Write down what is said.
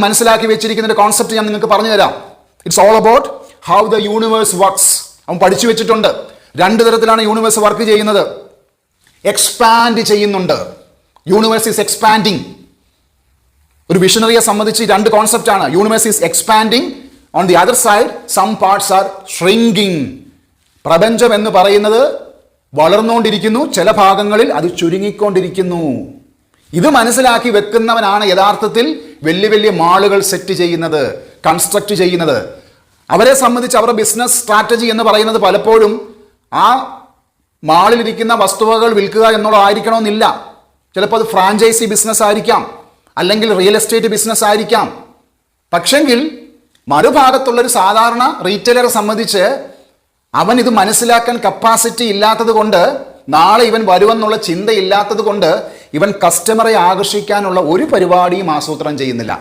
മനസ്സിലാക്കി വെച്ചിരിക്കുന്ന ഒരു കോൺസെപ്റ്റ് ഞാൻ നിങ്ങൾക്ക് പറഞ്ഞു തരാം. It's all about how the universe works. അവൻ പഠിച്ചു വെച്ചിട്ടുണ്ട്. 2 തരത്തിലാണ് യൂണിവേഴ്സ് വർക്ക് ചെയ്യുന്നത്. എക്സ്പാൻഡ് ചെയ്യുന്നുണ്ട്. Universe is expanding. ഒരു വിഷണറിയെ സംബന്ധിച്ച് 2 കോൺസെപ്റ്റ് ആണ്. Universe is expanding, on the other side some parts are shrinking. പ്രപഞ്ചം എന്ന് പറയുന്നത് വളർന്നുകൊണ്ടിരിക്കുന്നു, ചില ഭാഗങ്ങളിൽ അത് ചുരുങ്ങിക്കൊണ്ടിരിക്കുന്നു. ഇത് മനസ്സിലാക്കി വെക്കുന്നവനാണ് യഥാർത്ഥത്തിൽ വലിയ വലിയ മാളുകൾ സെറ്റ് ചെയ്യുന്നത്, കൺസ്ട്രക്ട് ചെയ്യുന്നത്. അവരെ സംബന്ധിച്ച് അവരുടെ ബിസിനസ് സ്ട്രാറ്റജി എന്ന് പറയുന്നത് പലപ്പോഴും ആ മാളിലിരിക്കുന്ന വസ്തുവകൾ വിൽക്കുക എന്നുള്ളതായിരിക്കണമെന്നില്ല. ചിലപ്പോൾ അത് ഫ്രാഞ്ചൈസി ബിസിനസ് ആയിരിക്കാം, അല്ലെങ്കിൽ റിയൽ എസ്റ്റേറ്റ് ബിസിനസ് ആയിരിക്കാം. പക്ഷെങ്കിൽ മറുഭാഗത്തുള്ളൊരു സാധാരണ റീറ്റെയിലറെ സംബന്ധിച്ച് അവൻ ഇത് മനസ്സിലാക്കാൻ കപ്പാസിറ്റി ഇല്ലാത്തത് കൊണ്ട്, നാളെ ഇവൻ വരുമെന്നുള്ള ചിന്തയില്ലാത്തത് കൊണ്ട് ഇവൻ കസ്റ്റമറെ ആകർഷിക്കാനുള്ള ഒരു പരിപാടിയും ആസൂത്രണം ചെയ്യുന്നില്ല.